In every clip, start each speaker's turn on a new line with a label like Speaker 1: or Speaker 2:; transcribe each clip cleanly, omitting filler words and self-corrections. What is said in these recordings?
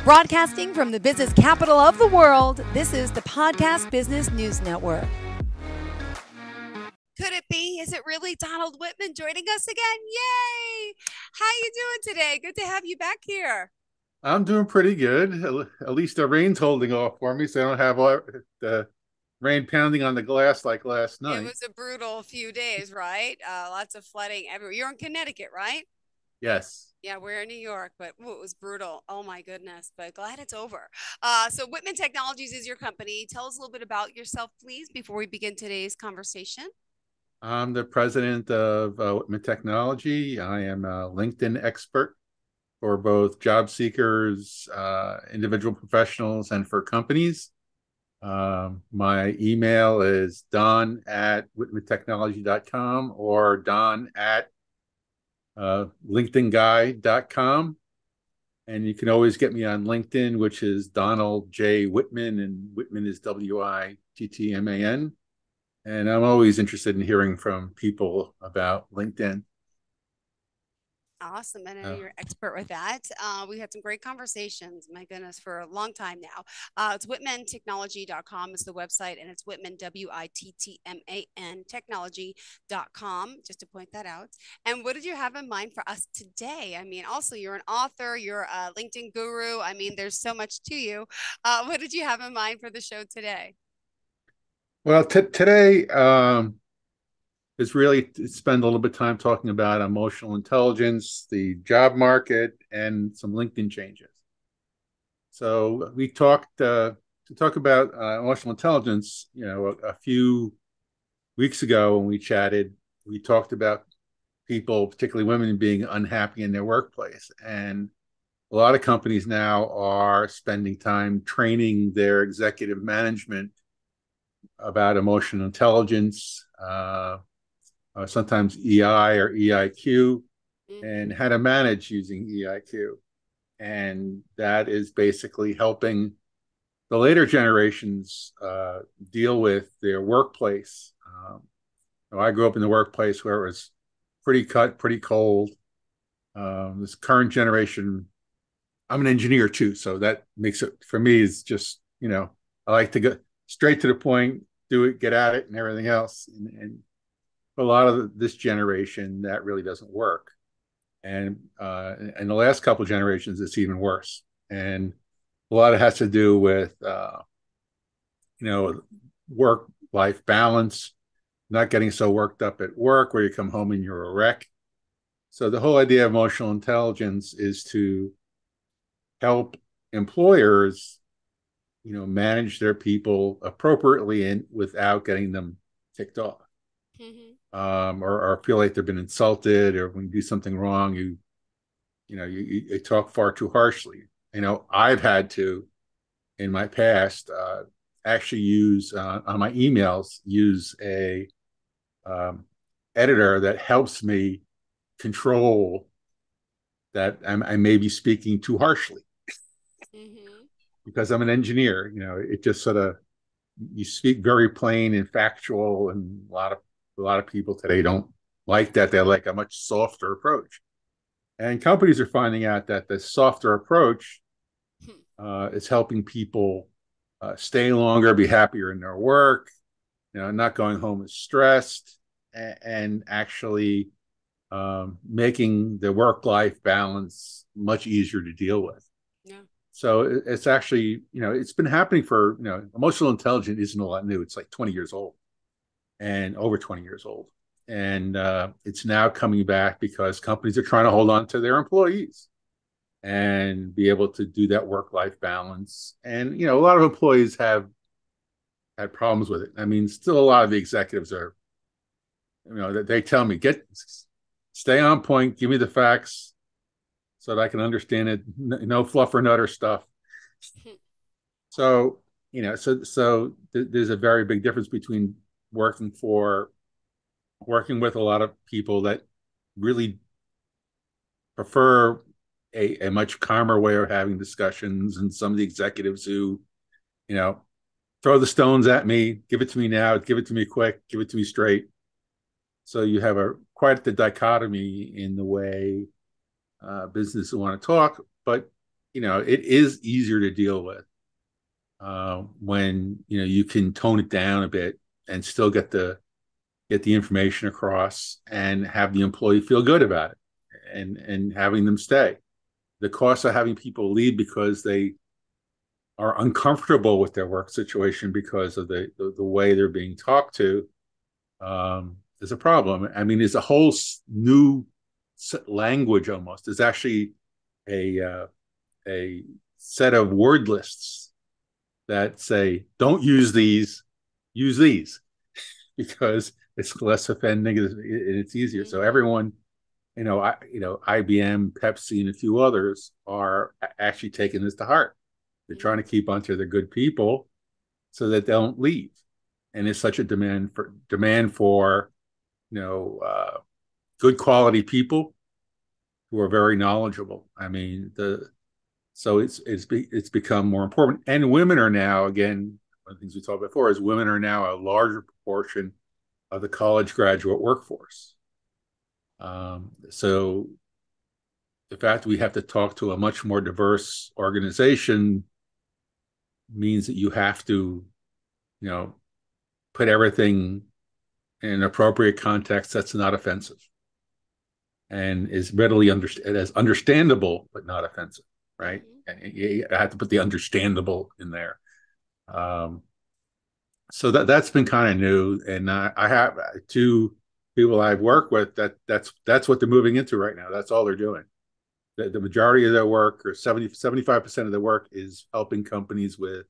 Speaker 1: Broadcasting from the business capital of the world, this is the Podcast Business News Network. Could it be? Is it really Donald Wittman joining us again? Yay! How you doing today? Good to have you back here.
Speaker 2: I'm doing pretty good. At least the rain's holding off for me, so I don't have all the rain pounding on the glass like last night.
Speaker 1: It was a brutal few days, right? Lots of flooding everywhere. You're in Connecticut, right?
Speaker 2: Yes.
Speaker 1: Yeah, we're in New York, but it was brutal. Oh my goodness, but glad it's over. So Wittman Technologies is your company. Tell us a little bit about yourself, please, before we begin today's conversation.
Speaker 2: I'm the president of Wittman Technology. I am a LinkedIn expert for both job seekers, individual professionals, and for companies. My email is don@wittmantechnology.com or don@linkedinguy.com. And you can always get me on LinkedIn, which is Donald J. Wittman, and Wittman is Wittman. And I'm always interested in hearing from people about LinkedIn.
Speaker 1: Awesome. I know you're expert with that. We had some great conversations, my goodness, for a long time now. It's wittmantechnology.com is the website, and it's Wittman, Wittman, technology.com, just to point that out. And what did you have in mind for us today? I mean, also, you're an author, you're a LinkedIn guru. I mean, there's so much to you. What did you have in mind for the show today?
Speaker 2: Well, today is really to spend a little bit of time talking about emotional intelligence, the job market, and some LinkedIn changes. So we talked to talk about emotional intelligence. A few weeks ago when we chatted, we talked about people, particularly women, being unhappy in their workplace, and a lot of companies now are spending time training their executive management about emotional intelligence, sometimes EI or EIQ, and how to manage using EIQ. And that is basically helping the later generations deal with their workplace. I grew up in the workplace where it was pretty cut, pretty cold. This current generation, I'm an engineer too, so that makes it, for me, is just, I like to go straight to the point, do it, get at it, and everything else. And for a lot of this generation, that really doesn't work. And in the last couple of generations, it's even worse. And a lot of it has to do with, work-life balance, not getting so worked up at work where you come home and you're a wreck. So the whole idea of emotional intelligence is to help employers manage their people appropriately and without getting them ticked off, or feel like they've been insulted, or when you do something wrong, you talk far too harshly. I've had to, in my past, actually use on my emails, use a editor that helps me control that I may be speaking too harshly. Because I'm an engineer, it just sort of, you speak very plain and factual, and a lot of people today don't like that. They like a much softer approach, and companies are finding out that the softer approach is helping people stay longer, be happier in their work, not going home as stressed, and actually making the work-life balance much easier to deal with. Yeah. So it's actually, it's been happening for, emotional intelligence isn't a lot new. It's like 20 years old and over 20 years old. And it's now coming back because companies are trying to hold on to their employees and be able to do that work-life balance. And, a lot of employees have had problems with it. I mean, still a lot of the executives are, they tell me, stay on point, give me the facts, so that I can understand it. No fluff or nutter stuff. So, so there's a very big difference between working with a lot of people that really prefer a much calmer way of having discussions, and some of the executives who, throw the stones at me, give it to me now, give it to me quick, give it to me straight. So you have quite the dichotomy in the way businesses want to talk. But it is easier to deal with when you can tone it down a bit and still get the information across and have the employee feel good about it and having them stay. The cost of having people leave because they are uncomfortable with their work situation because of the way they're being talked to is a problem. I mean, there's a whole new language almost. There's actually a set of word lists that say, don't use these, use these, because it's less offending and it's easier. So
Speaker 1: Mm-hmm.
Speaker 2: everyone, IBM, Pepsi, and a few others are actually taking this to heart. They're trying to
Speaker 1: Mm-hmm.
Speaker 2: keep onto the good people so that they don't leave. And it's such a demand for good quality people who are very knowledgeable. I mean, it's become more important. And women are now, again, one of the things we talked about before is women are now a larger proportion of the college graduate workforce. So the fact that we have to talk to a much more diverse organization means that you have to, you know, put everything in an appropriate context that's not offensive and is readily as understandable but not offensive, right?
Speaker 1: Mm-hmm.
Speaker 2: And you have to put the understandable in there. Um, so that's been kind of new, and I have two people I've worked with that's what they're moving into right now. That's all they're doing. The majority of their work, or 75% of their work, is helping companies with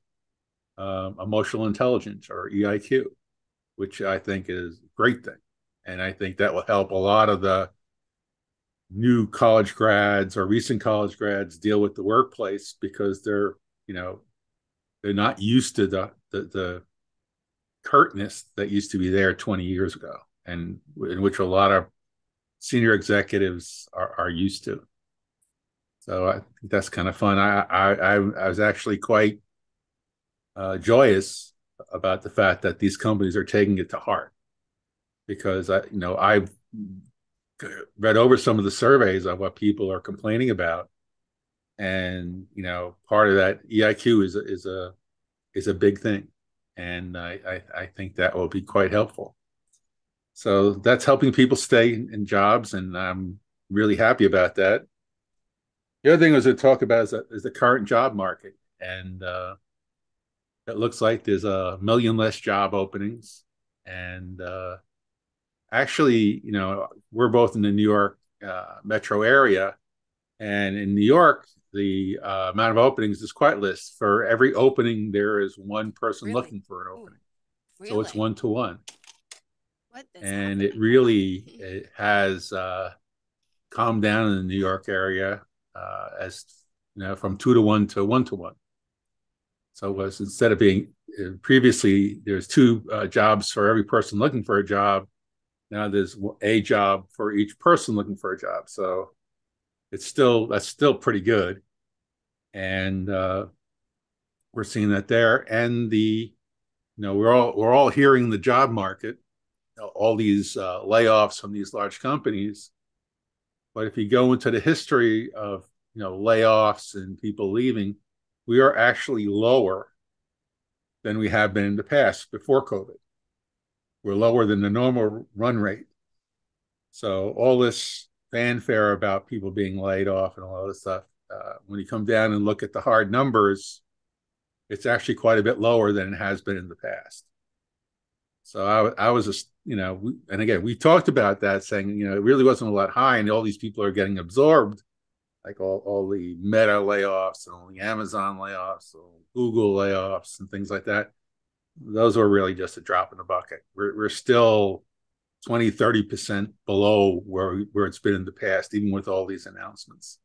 Speaker 2: emotional intelligence or EIQ, which I think is a great thing. And I think that will help a lot of the new college grads or recent college grads deal with the workplace because you know, they're not used to the curtness that used to be there 20 years ago and in which a lot of senior executives are used to. So I think that's kind of fun. I was actually quite joyous about the fact that these companies are taking it to heart because I've read over some of the surveys of what people are complaining about, and part of that EIQ is a big thing, and I think that will be quite helpful. So that's helping people stay in jobs, and I'm really happy about that. The other thing I was going to talk about is the current job market, and it looks like there's a million less job openings, and actually, we're both in the New York metro area, and in New York, the amount of openings is quite less. For every opening, there is one person
Speaker 1: Really?
Speaker 2: looking for an
Speaker 1: Oh,
Speaker 2: opening. So it's
Speaker 1: really?
Speaker 2: 1 to 1,
Speaker 1: What is
Speaker 2: and it
Speaker 1: happening? Wow.
Speaker 2: really it has calmed down in the New York area as from 2 to 1 to 1 to 1. So it was instead of being previously there's two jobs for every person looking for a job. Now there's a job for each person looking for a job. So that's still pretty good, and we're seeing that there. And we're all hearing the job market, all these layoffs from these large companies. But if you go into the history of layoffs and people leaving, we are actually lower than we have been in the past before COVID. We're lower than the normal run rate. So all this fanfare about people being laid off and all this stuff, when you come down and look at the hard numbers, it's actually quite a bit lower than it has been in the past. So I was just, and again, we talked about that saying, it really wasn't a lot high and all these people are getting absorbed, like all the Meta layoffs and all the Amazon layoffs, Google layoffs and things like that. Those were really just a drop in the bucket. We're still 20-30% below where it's been in the past, even with all these announcements.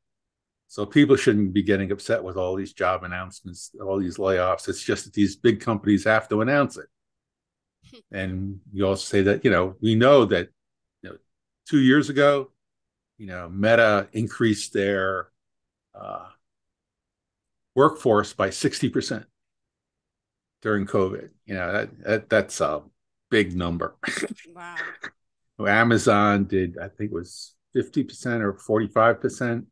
Speaker 2: So people shouldn't be getting upset with all these job announcements, all these layoffs. It's just that these big companies have to announce it. And you also say that, we know that 2 years ago, Meta increased their uh, workforce by 60% during COVID. That's a big number.
Speaker 1: Wow.
Speaker 2: Amazon did, I think it was 50% or 45%.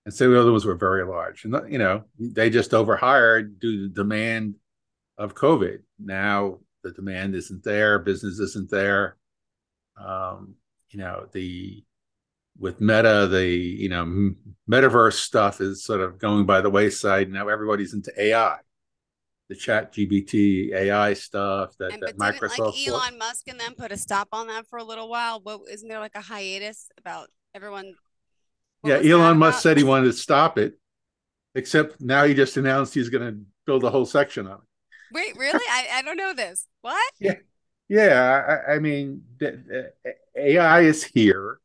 Speaker 2: and some of the other ones were very large. And they just overhired due to the demand of COVID. Now the demand isn't there, business isn't there. The with Meta, metaverse stuff is sort of going by the wayside. Now everybody's into AI, the Chat GBT AI stuff that
Speaker 1: And but
Speaker 2: that
Speaker 1: didn't like
Speaker 2: Microsoft bought.
Speaker 1: Elon Musk and them put a stop on that for a little while? What isn't there like a hiatus about everyone? What
Speaker 2: Yeah,
Speaker 1: was that
Speaker 2: Elon Musk
Speaker 1: about?
Speaker 2: said he wanted to stop it, except now he just announced he's going to build a whole section on it.
Speaker 1: Wait, really? I don't know this. What?
Speaker 2: Yeah, yeah. I mean, AI is here.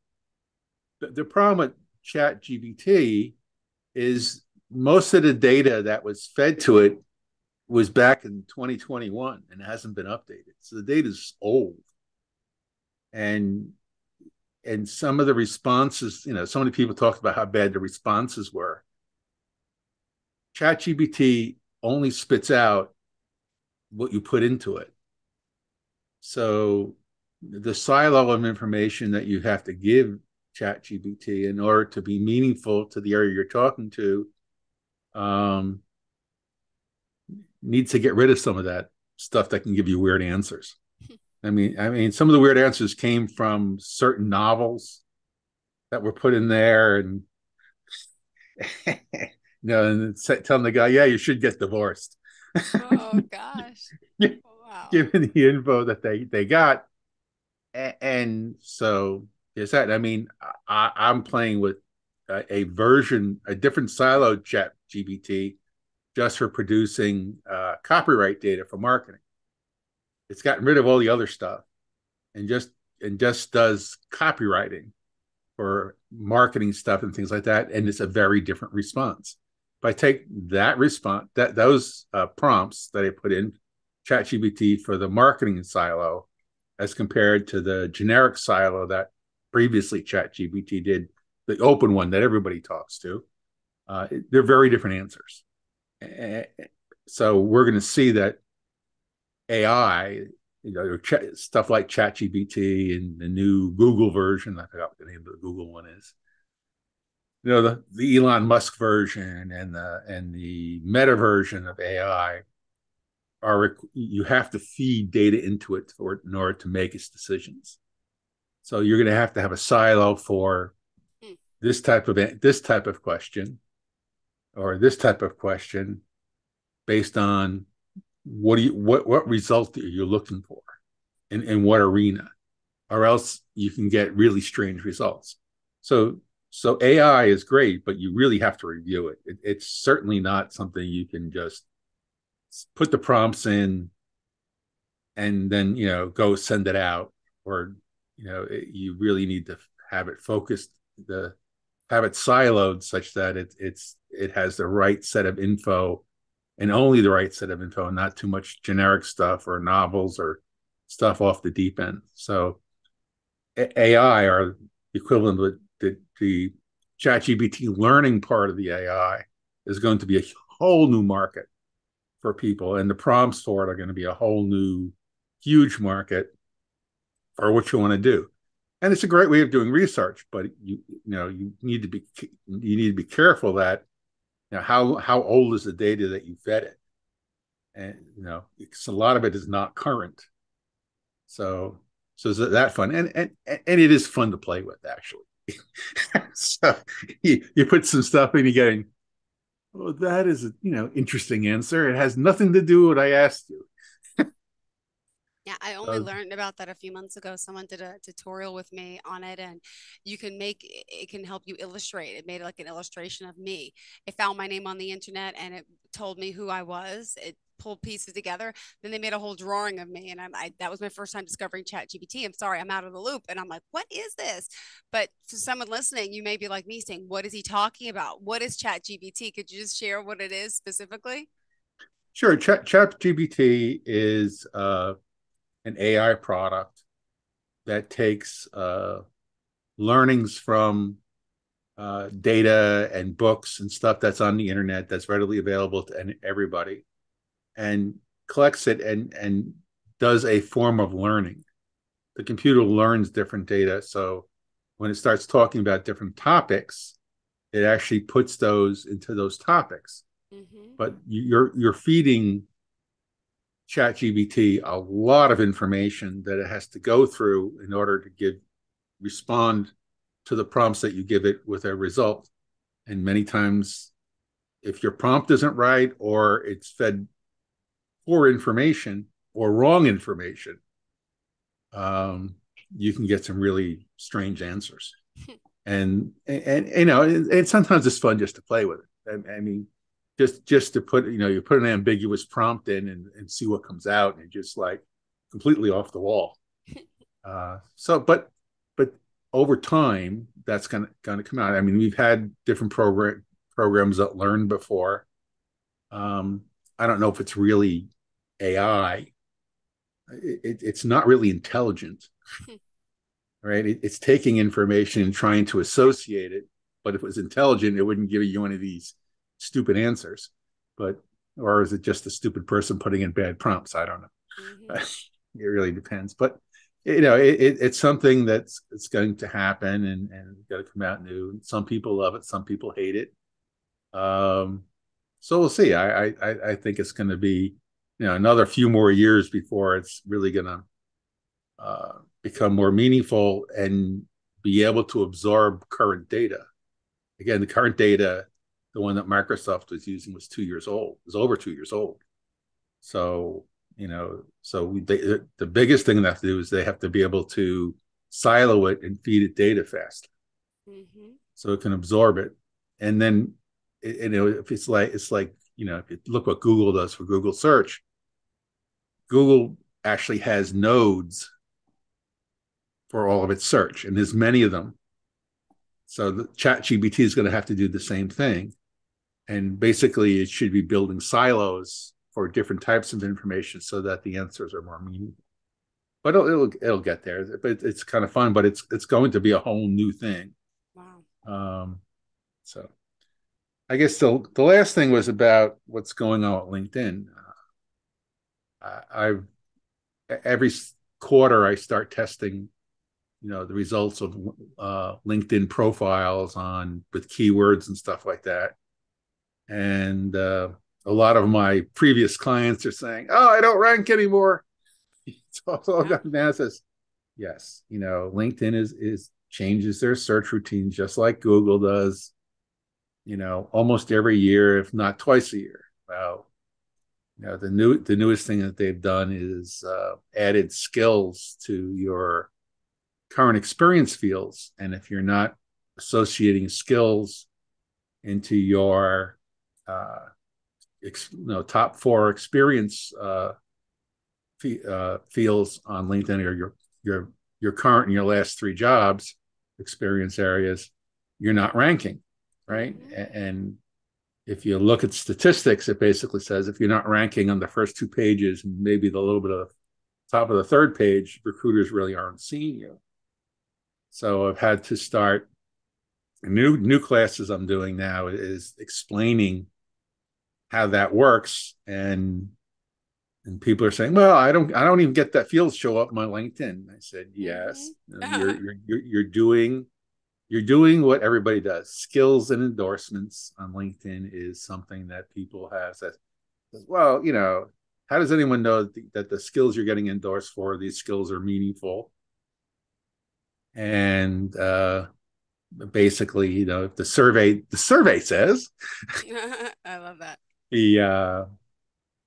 Speaker 2: The problem with Chat GBT is most of the data that was fed to it was back in 2021 and it hasn't been updated. So the data is old. And some of the responses, so many people talked about how bad the responses were. ChatGPT only spits out what you put into it. So the silo of information that you have to give ChatGPT in order to be meaningful to the area you're talking to needs to get rid of some of that stuff that can give you weird answers. I mean, some of the weird answers came from certain novels that were put in there, and and telling the guy, "Yeah, you should get divorced."
Speaker 1: Oh gosh. Wow.
Speaker 2: Given the info that they got, and so is that. I mean, I'm playing with a different siloed Chat GBT just for producing copyright data for marketing. It's gotten rid of all the other stuff and just does copywriting for marketing stuff and things like that. And it's a very different response. If I take that response, those prompts that I put in ChatGPT for the marketing silo, as compared to the generic silo that previously ChatGPT did, the open one that everybody talks to, they're very different answers. So we're going to see that AI, stuff like ChatGPT and the new Google version. I forgot what the name of the Google one is. The Elon Musk version and the Meta version of AI you have to feed data into it in order to make its decisions. So you're going to have a silo for this type of question or this type of question based on what result are you looking for in what arena, or else you can get really strange results. So AI is great, but you really have to review it. It's certainly not something you can just put the prompts in and then go send it out, or you really need to have it focused, have it siloed such that it has the right set of info and only the right set of info, and not too much generic stuff or novels or stuff off the deep end. So AI, or equivalent of the ChatGPT learning part of the AI, is going to be a whole new market for people, and the prompts for it are going to be a whole new, huge market for what you want to do. And it's a great way of doing research, but you need to be careful that how old is the data that you fed it, and because a lot of it is not current. So is that fun, and it is fun to play with, actually. So you put some stuff in, you're getting, well, that is interesting answer. It has nothing to do with what I asked you.
Speaker 1: Yeah, I only learned about that a few months ago. Someone did a tutorial with me on it, and it can help you illustrate. It made like an illustration of me. It found my name on the internet and it told me who I was. It pulled pieces together. Then they made a whole drawing of me, and that was my first time discovering ChatGPT. I'm sorry, I'm out of the loop, and I'm like, what is this? But for someone listening, you may be like me, saying, what is he talking about? What is ChatGPT? Could you just share what it is specifically?
Speaker 2: Sure. ChatGPT is an AI product that takes learnings from data and books and stuff that's on the internet that's readily available to everybody, and collects it and does a form of learning. The computer learns different data, so when it starts talking about different topics, it actually puts those into those topics.
Speaker 1: Mm-hmm.
Speaker 2: But you're feeding ChatGPT a lot of information that it has to go through in order to respond to the prompts that you give it with a result. And many times, if your prompt isn't right or it's fed poor information or wrong information, you can get some really strange answers. And you know, and sometimes it's fun just to play with it. I mean, just to put, you know, you put an ambiguous prompt in and see what comes out, and just like completely off the wall. But over time, that's gonna come out. I mean, we've had different programs that learned before. I don't know if it's really AI. It's not really intelligent, right? It's taking information and trying to associate it. But if it was intelligent, it wouldn't give you any of these stupid answers. But or is it just a stupid person putting in bad prompts? I don't know. Mm-hmm. It really depends. But you know, it's something that's it's going to happen, and got to come out new. Some people love it, some people hate it. So we'll see. I think it's going to be, you know, another few more years before it's really going to become more meaningful and be able to absorb current data. Again, the current data, the one that Microsoft was using, was 2 years old. It was over 2 years old. So, you know, the biggest thing they have to do is they have to be able to silo it and feed it data fast, mm-hmm. so it can absorb it. And then, you know, if it's like, you know, if you look what Google does for Google search, Google actually has nodes for all of its search, and there's many of them. So the ChatGPT is going to have to do the same thing. And basically, it should be building silos for different types of information so that the answers are more meaningful. But it'll get there. But it's kind of fun. But it's going to be a whole new thing. Wow. So I guess the last thing was about what's going on with LinkedIn. Every quarter I start testing, you know, the results of LinkedIn profiles with keywords and stuff like that. And a lot of my previous clients are saying, "Oh, I don't rank anymore." So I've got masses. Yes, you know, LinkedIn is changes their search routine just like Google does. You know, almost every year, if not twice a year. Well, you know, the newest thing that they've done is added skills to your current experience fields, and if you're not associating skills into your top 4 experience fields on LinkedIn, or your current and your last 3 jobs experience areas, you're not ranking, right? Mm-hmm. And if you look at statistics, it basically says if you're not ranking on the first 2 pages and maybe the little bit of top of the 3rd page, recruiters really aren't seeing you. So I've had to start new classes I'm doing now is explaining how that works, and people are saying, "Well, I don't even get that field show up on my LinkedIn." I said, "Yes, you're doing what everybody does. Skills and endorsements on LinkedIn is something that people have said, well, you know, how does anyone know that the skills you're getting endorsed for, these skills are meaningful?" And basically, you know, if the survey says,
Speaker 1: I love that.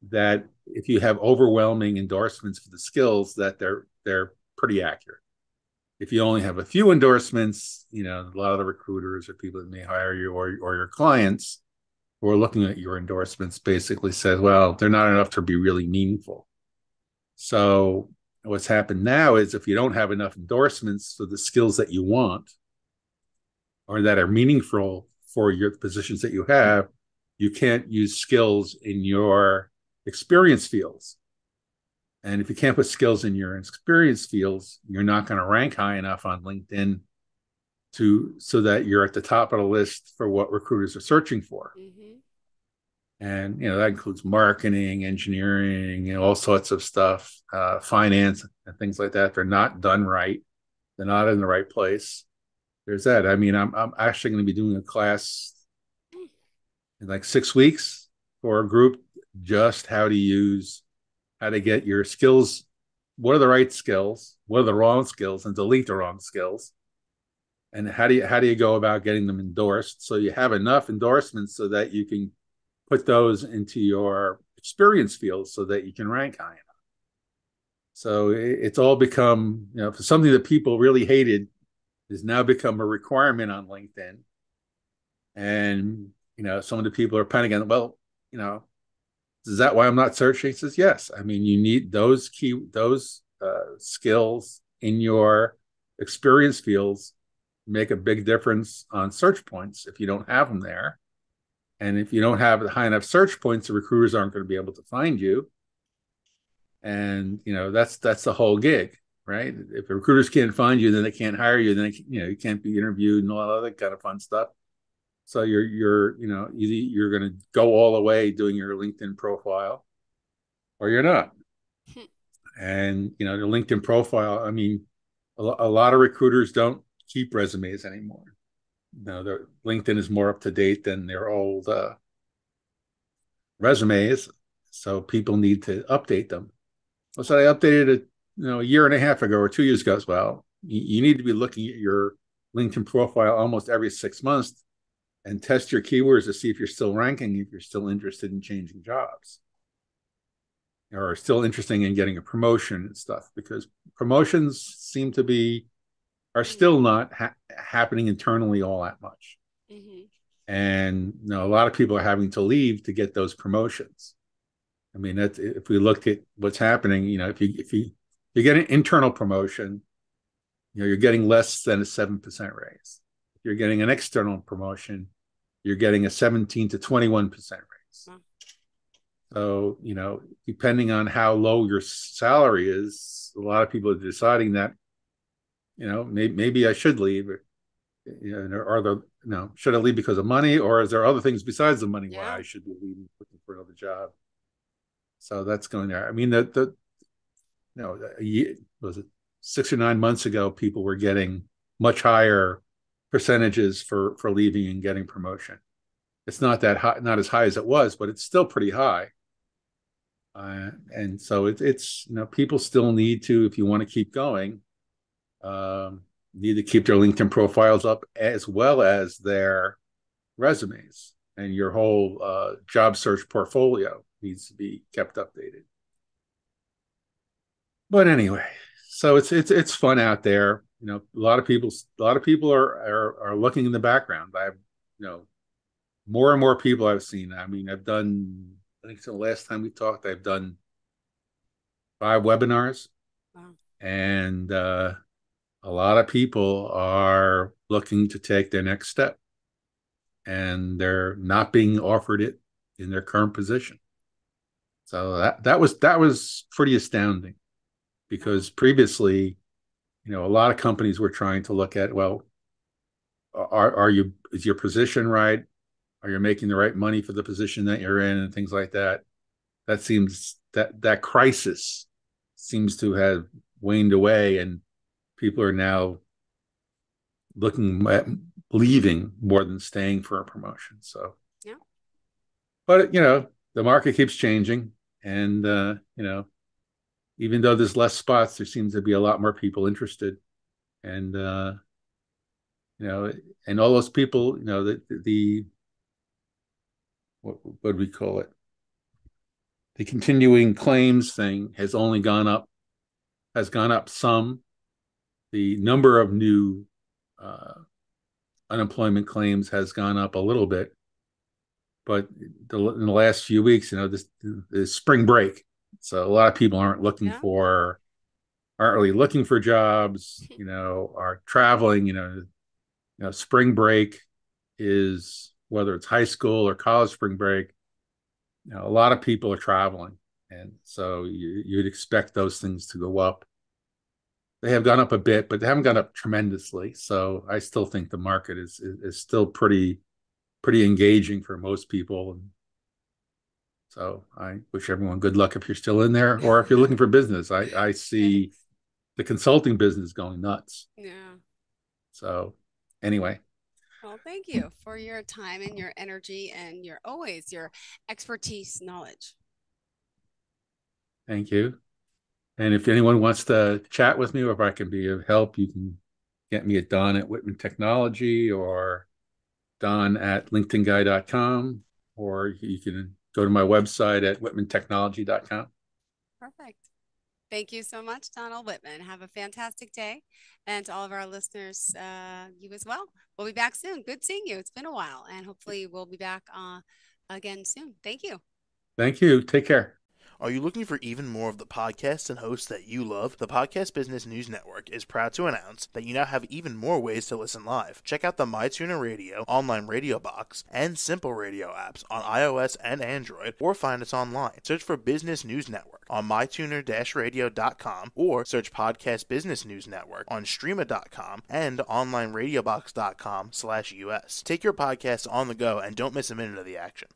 Speaker 2: That if you have overwhelming endorsements for the skills, that they're pretty accurate. If you only have a few endorsements, you know, a lot of the recruiters or people that may hire you or your clients who are looking at your endorsements basically says, well, they're not enough to be really meaningful. So what's happened now is if you don't have enough endorsements for the skills that you want or that are meaningful for your positions that you have, you can't use skills in your experience fields. And if you can't put skills in your experience fields, you're not going to rank high enough on LinkedIn so that you're at the top of the list for what recruiters are searching for. Mm-hmm. And, you know, that includes marketing, engineering, you know, all sorts of stuff, finance and things like that. They're not done right. They're not in the right place. there's that. I mean, I'm actually going to be doing a class in like 6 weeks for a group, just how to get your skills. What are the right skills? What are the wrong skills? And delete the wrong skills. And how do you go about getting them endorsed so you have enough endorsements so that you can put those into your experience field so that you can rank high enough. So it's all become, for something that people really hated has now become a requirement on LinkedIn. And, some of the people are panicking, well, is that why I'm not searching? He says, yes. I mean, you need those skills in your experience fields make a big difference on search points if you don't have them there. And if you don't have high enough search points, the recruiters aren't going to be able to find you. And that's the whole gig, right? If the recruiters can't find you, then they can't hire you. Then you can't be interviewed and all that other kind of fun stuff. So you're going to go all the way doing your LinkedIn profile, or you're not. And the LinkedIn profile. I mean, a lot of recruiters don't keep resumes anymore. Their LinkedIn is more up to date than their old resumes, so people need to update them. So I updated it, a year and a half ago or 2 years ago as well. You need to be looking at your LinkedIn profile almost every 6 months and test your keywords to see if you're still ranking, if you're still interested in changing jobs or still interested in getting a promotion and stuff, because promotions are still not happening internally all that much. Mm-hmm. And a lot of people are having to leave to get those promotions. I mean, if we look at what's happening, if you get an internal promotion, you're getting less than a 7% raise. If you're getting an external promotion, you're getting a 17 to 21% raise. Wow. So, depending on how low your salary is, a lot of people are deciding that, maybe I should leave. Should I leave because of money, or is there other things besides the money why I should be leaving, looking for another job? So that's going there. I mean, was it 6 or 9 months ago, people were getting much higher percentages for leaving and getting promotion. It's not that high, not as high as it was, but it's still pretty high. And so it's people still need to, if you want to keep going, need to keep their LinkedIn profiles up as well as their resumes, and your whole job search portfolio needs to be kept updated. But anyway, so it's fun out there. A lot of people are looking in the background. I've more and more people I've seen. I mean, I think the last time we talked, I've done 5 webinars. Wow. And a lot of people are looking to take their next step, and they're not being offered it in their current position. So that was pretty astounding, because previously, a lot of companies were trying to look at, well, is your position right? Are you making the right money for the position that you're in, and things like that? That crisis seems to have waned away, and people are now looking at leaving more than staying for a promotion. So, yeah. But the market keeps changing, and even though there's less spots, there seems to be a lot more people interested, and and all those people, the what do we call it? The continuing claims thing has gone up some. The number of new unemployment claims has gone up a little bit, but in the last few weeks, this spring break, so a lot of people aren't really looking for jobs, are traveling. Spring break is, whether it's high school or college spring break, a lot of people are traveling, and so you'd expect those things to go up. They have gone up a bit, but they haven't gone up tremendously. So I still think the market is still pretty engaging for most people. And so I wish everyone good luck if you're still in there, or if you're looking for business. I see the consulting business going nuts. Yeah. So Anyway.
Speaker 1: Well, thank you for your time and your energy and your expertise, knowledge.
Speaker 2: Thank you. And if anyone wants to chat with me or if I can be of help, you can get me at Don at Wittman Technology or Don at LinkedInGuy.com, or you can go to my website at WhittmanTechnology.com.
Speaker 1: Perfect. Thank you so much, Donald Wittman. Have a fantastic day. And to all of our listeners, you as well. We'll be back soon. Good seeing you. It's been a while. And hopefully we'll be back again soon. Thank you.
Speaker 2: Thank you. Take care.
Speaker 3: Are you looking for even more of the podcasts and hosts that you love? The Podcast Business News Network is proud to announce that you now have even more ways to listen live. Check out the MyTuner Radio, online radio box, and Simple Radio apps on iOS and Android, or find us online. Search for Business News Network on mytuner-radio.com, or search Podcast Business News Network on streama.com and onlineradiobox.com/US. Take your podcast on the go and don't miss a minute of the action.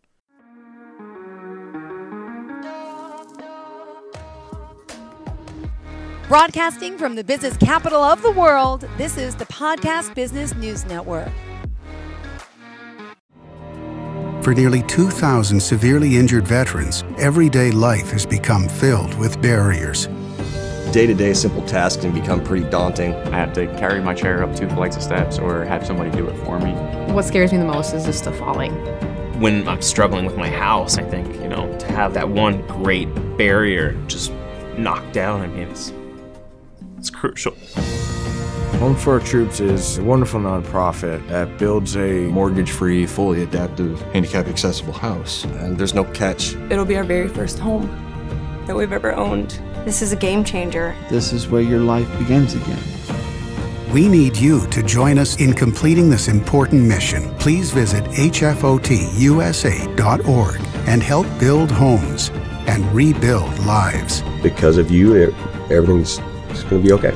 Speaker 4: Broadcasting from the business capital of the world, this is the Podcast Business News Network.
Speaker 5: For nearly 2,000 severely injured veterans, everyday life has become filled with barriers.
Speaker 6: Day-to-day simple tasks can become pretty daunting.
Speaker 7: I have to carry my chair up 2 flights of steps or have somebody do it for me.
Speaker 8: What scares me the most is just the falling.
Speaker 9: When I'm struggling with my house, I think, to have that one great barrier just knocked down, it's crucial.
Speaker 10: Home for Our Troops is a wonderful nonprofit that builds a
Speaker 6: mortgage-free, fully adaptive, handicap-accessible house. And there's no catch.
Speaker 11: It'll be our very first home that we've ever owned. This is a game changer.
Speaker 12: This is where your life begins again.
Speaker 5: We need you to join us in completing this important mission. Please visit hfotusa.org and help build homes and rebuild lives.
Speaker 6: Because of you, everything's going to be okay.